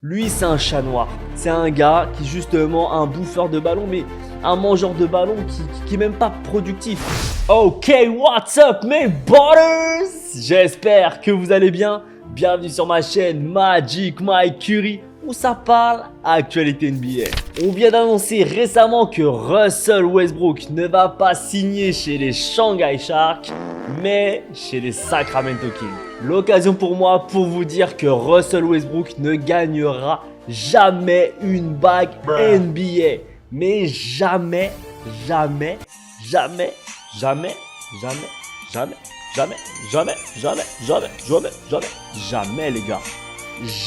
Lui, c'est un chat noir. C'est un gars qui, justement, un bouffeur de ballon, mais un mangeur de ballon qui est même pas productif. Ok, what's up, mes butters? J'espère que vous allez bien. Bienvenue sur ma chaîne Magic Mike Curry, où ça parle actualité NBA. On vient d'annoncer récemment que Russell Westbrook ne va pas signer chez les Shanghai Sharks, mais chez les Sacramento Kings. L'occasion pour moi pour vous dire que Russell Westbrook ne gagnera jamais une bague NBA. Mais jamais, jamais, jamais, jamais, jamais, jamais, jamais, jamais, jamais, jamais, jamais, jamais, jamais les gars.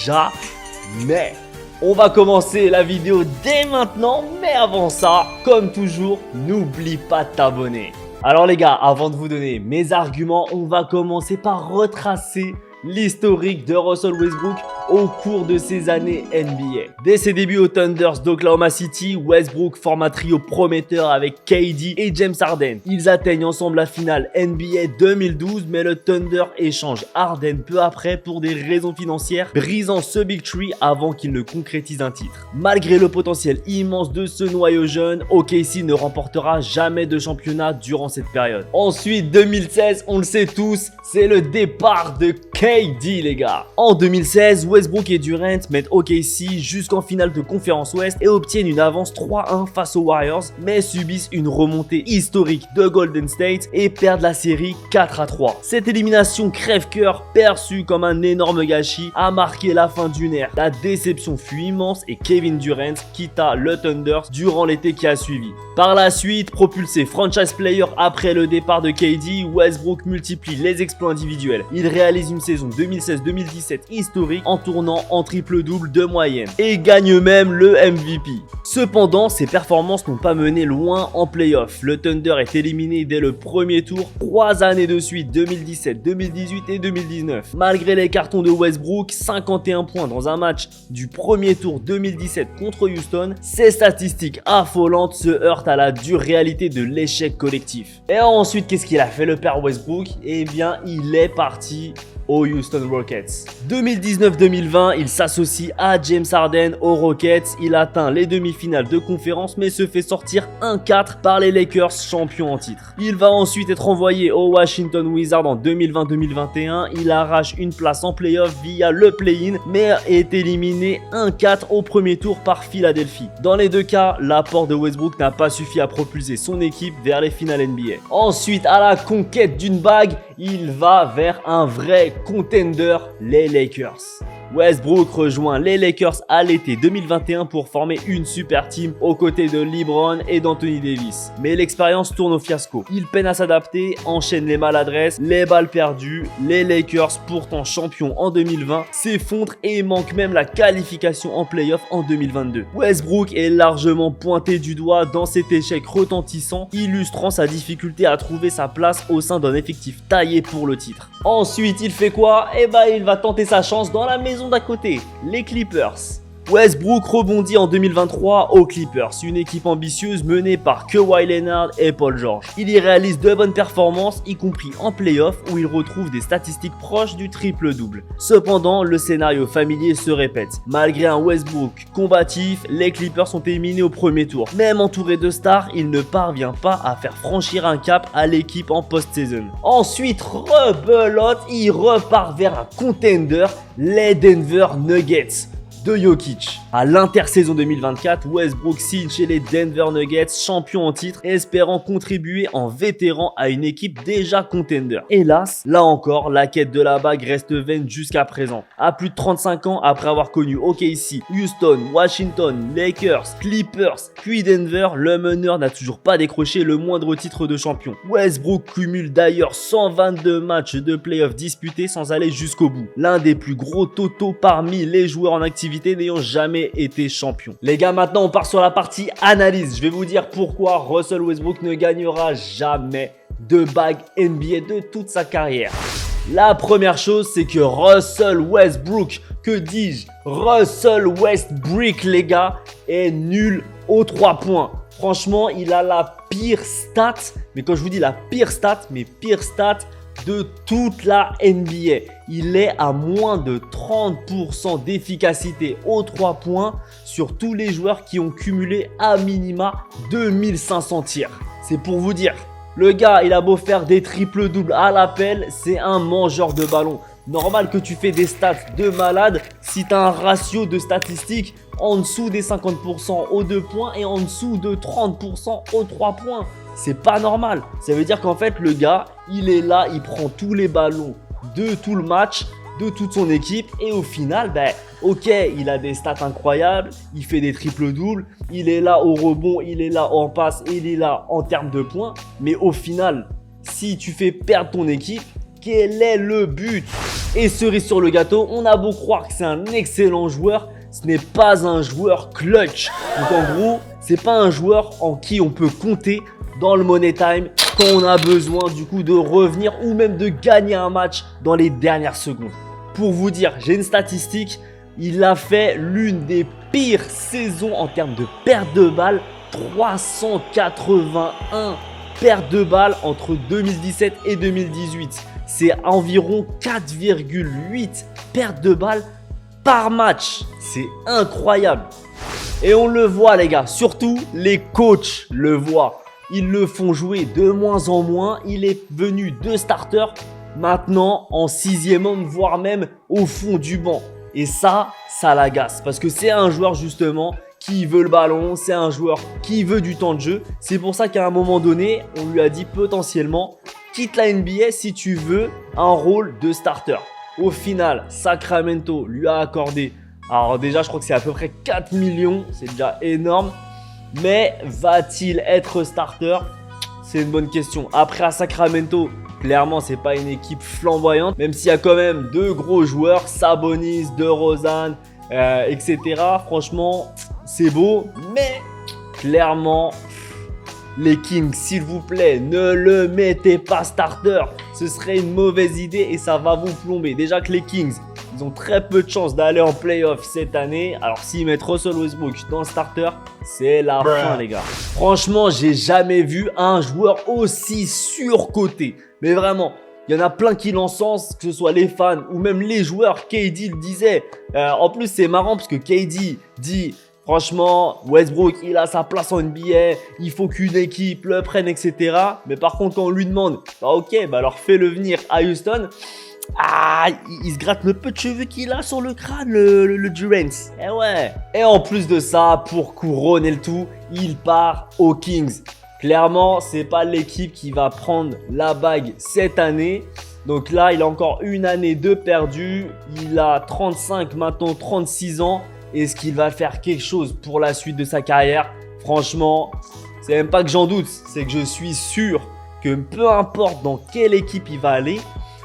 Jamais. On va commencer la vidéo dès maintenant, mais avant ça, comme toujours, n'oublie pas de t'abonner. Alors les gars, avant de vous donner mes arguments, on va commencer par retracer l'historique de Russell Westbrook au cours de ses années NBA. Dès ses débuts aux Thunders d'Oklahoma City, Westbrook forme un trio prometteur avec KD et James Harden. Ils atteignent ensemble la finale NBA 2012, mais le Thunder échange Harden peu après pour des raisons financières, brisant ce Big Three avant qu'il ne concrétise un titre. Malgré le potentiel immense de ce noyau jeune, OKC ne remportera jamais de championnat durant cette période. Ensuite, 2016, on le sait tous, c'est le départ de KD les gars. En 2016, Westbrook et Durant mettent OKC jusqu'en finale de conférence Ouest et obtiennent une avance 3-1 face aux Warriors, mais subissent une remontée historique de Golden State et perdent la série 4-3. Cette élimination crève-cœur, perçue comme un énorme gâchis, a marqué la fin d'une ère. La déception fut immense et Kevin Durant quitta le Thunder durant l'été qui a suivi. Par la suite, propulsé franchise player après le départ de KD, Westbrook multiplie les exploits individuels. Il réalise une saison 2016-2017 historique en tournant en triple-double de moyenne et gagne même le MVP. Cependant, ses performances n'ont pas mené loin en playoff. Le Thunder est éliminé dès le premier tour 3 années de suite, 2017, 2018 et 2019. Malgré les cartons de Westbrook, 51 points dans un match du premier tour 2017 contre Houston, ces statistiques affolantes se heurtent à la dure réalité de l'échec collectif. Et ensuite, qu'est-ce qu'il a fait le père Westbrook? Eh bien, il est parti aux Houston Rockets. 2019-2020, il s'associe à James Harden aux Rockets. Il atteint les demi-finales de conférence mais se fait sortir 1-4 par les Lakers, champions en titre. Il va ensuite être envoyé aux Washington Wizards en 2020-2021. Il arrache une place en playoff via le play-in mais est éliminé 1-4 au premier tour par Philadelphie. Dans les deux cas, l'apport de Westbrook n'a pas suffi à propulser son équipe vers les finales NBA. Ensuite, à la conquête d'une bague, il va vers un vrai contender, les Lakers. Westbrook rejoint les Lakers à l'été 2021 pour former une super team aux côtés de LeBron et d'Anthony Davis. Mais l'expérience tourne au fiasco. Il peine à s'adapter, enchaîne les maladresses, les balles perdues. Les Lakers, pourtant champions en 2020, s'effondrent et manquent même la qualification en playoff en 2022. Westbrook est largement pointé du doigt dans cet échec retentissant, illustrant sa difficulté à trouver sa place au sein d'un effectif taillé pour le titre. Ensuite, il fait quoi? Eh ben, il va tenter sa chance dans la maison d'à côté, les Clippers. Westbrook rebondit en 2023 aux Clippers, une équipe ambitieuse menée par Kawhi Leonard et Paul George. Il y réalise de bonnes performances, y compris en playoff où il retrouve des statistiques proches du triple-double. Cependant, le scénario familier se répète. Malgré un Westbrook combatif, les Clippers sont éliminés au premier tour. Même entouré de stars, il ne parvient pas à faire franchir un cap à l'équipe en post-saison. Ensuite, rebelote, il repart vers un contender, les Denver Nuggets de Jokic. À l'intersaison 2024, Westbrook signe chez les Denver Nuggets, champion en titre, espérant contribuer en vétéran à une équipe déjà contender. Hélas, là encore, la quête de la bague reste vaine jusqu'à présent. À plus de 35 ans, après avoir connu OKC, Houston, Washington, Lakers, Clippers, puis Denver, le meneur n'a toujours pas décroché le moindre titre de champion. Westbrook cumule d'ailleurs 122 matchs de playoff disputés sans aller jusqu'au bout. L'un des plus gros totaux parmi les joueurs en activité n'ayant jamais été champion. Les gars, maintenant on part sur la partie analyse. Je vais vous dire pourquoi Russell Westbrook ne gagnera jamais de bague NBA de toute sa carrière. La première chose, c'est que Russell Westbrook, que dis-je, Russell Westbrook les gars, est nul aux 3 points. Franchement, il a la pire stat, mais quand je vous dis la pire stat, de toute la NBA. Il est à moins de 30% d'efficacité aux 3 points sur tous les joueurs qui ont cumulé à minima 2500 tirs. C'est pour vous dire, le gars, il a beau faire des triples-doubles à l'appel, c'est un mangeur de ballon. Normal que tu fais des stats de malade si tu as un ratio de statistiques en dessous des 50% aux 2 points et en dessous de 30% aux 3 points. C'est pas normal. Ça veut dire qu'en fait, le gars, il est là, il prend tous les ballons de tout le match, de toute son équipe. Et au final, ok, il a des stats incroyables, il fait des triples-doubles, il est là au rebond, il est là en passe, il est là en termes de points. Mais au final, si tu fais perdre ton équipe, quel est le but? Et cerise sur le gâteau, on a beau croire que c'est un excellent joueur, ce n'est pas un joueur clutch. Donc en gros, c'est pas un joueur en qui on peut compter dans le money time quand on a besoin du coup de revenir ou même de gagner un match dans les dernières secondes. Pour vous dire, j'ai une statistique, il a fait l'une des pires saisons en termes de perte de balles, 381 pertes de balles entre 2017 et 2018. C'est environ 4,8 pertes de balles par match. C'est incroyable. Et on le voit les gars, surtout les coachs le voient. Ils le font jouer de moins en moins. Il est venu de starter maintenant en 6e homme, voire même au fond du banc. Et ça l'agace parce que c'est un joueur justement qui veut le ballon, c'est un joueur qui veut du temps de jeu. C'est pour ça qu'à un moment donné, on lui a dit potentiellement quitte la NBA si tu veux un rôle de starter. Au final, Sacramento lui a accordé, alors déjà je crois que c'est à peu près 4 millions, c'est déjà énorme. Mais va-t-il être starter? C'est une bonne question. Après à Sacramento, clairement c'est pas une équipe flamboyante, même s'il y a quand même deux gros joueurs, Sabonis, DeRozan, etc. Franchement, c'est beau, mais clairement, les Kings, s'il vous plaît, ne le mettez pas starter. Ce serait une mauvaise idée et ça va vous plomber. Déjà que les Kings, ils ont très peu de chances d'aller en playoff cette année. Alors s'ils mettent Russell Westbrook dans le starter, c'est la fin les gars. Franchement, j'ai jamais vu un joueur aussi surcoté. Mais vraiment, il y en a plein qui l'encensent, que ce soit les fans ou même les joueurs. KD le disait. En plus, c'est marrant parce que KD dit... Franchement, Westbrook, il a sa place en NBA, il faut qu'une équipe le prenne, etc. Mais par contre, quand on lui demande, alors fais-le venir à Houston, il se gratte le peu de cheveux qu'il a sur le crâne, le Durant. Eh ouais. Et en plus de ça, pour couronner le tout, il part aux Kings. Clairement, c'est pas l'équipe qui va prendre la bague cette année. Donc là, il a encore une année de perdu. Il a 35, maintenant 36 ans. Est-ce qu'il va faire quelque chose pour la suite de sa carrière? Franchement, c'est même pas que j'en doute, c'est que je suis sûr que peu importe dans quelle équipe il va aller,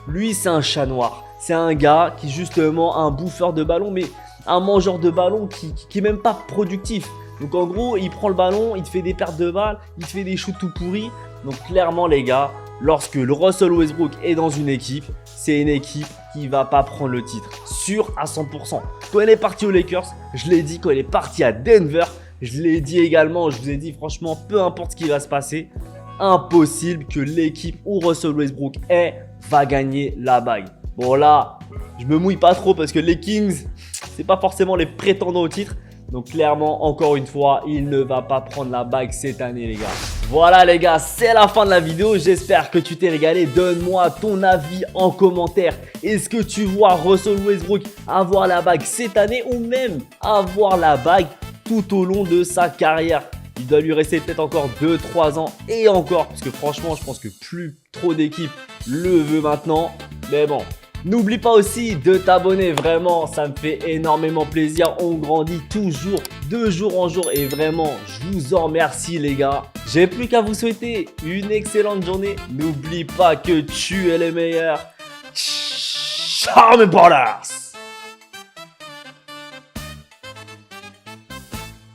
lui c'est un chat noir. C'est un gars qui justement un bouffeur de ballon, mais un mangeur de ballon qui est même pas productif. Donc en gros, il prend le ballon, il te fait des pertes de balles, il te fait des shoots tout pourris. Donc clairement les gars, lorsque le Russell Westbrook est dans une équipe, c'est une équipe qui va pas prendre le titre, sûr à 100%. Quand elle est partie aux Lakers, je l'ai dit, quand elle est partie à Denver, je l'ai dit également, je vous ai dit franchement, peu importe ce qui va se passer, impossible que l'équipe où Russell Westbrook est va gagner la bague. Bon là, je me mouille pas trop parce que les Kings, c'est pas forcément les prétendants au titre. Donc clairement, encore une fois, il ne va pas prendre la bague cette année les gars. Voilà les gars, c'est la fin de la vidéo. J'espère que tu t'es régalé. Donne-moi ton avis en commentaire. Est-ce que tu vois Russell Westbrook avoir la bague cette année ou même avoir la bague tout au long de sa carrière? Il doit lui rester peut-être encore 2-3 ans et encore. Parce que franchement, je pense que plus trop d'équipes le veut maintenant. Mais bon. N'oublie pas aussi de t'abonner, vraiment, ça me fait énormément plaisir. On grandit toujours de jour en jour et vraiment, je vous en remercie les gars. J'ai plus qu'à vous souhaiter une excellente journée. N'oublie pas que tu es les meilleurs. Ciao mes ballers!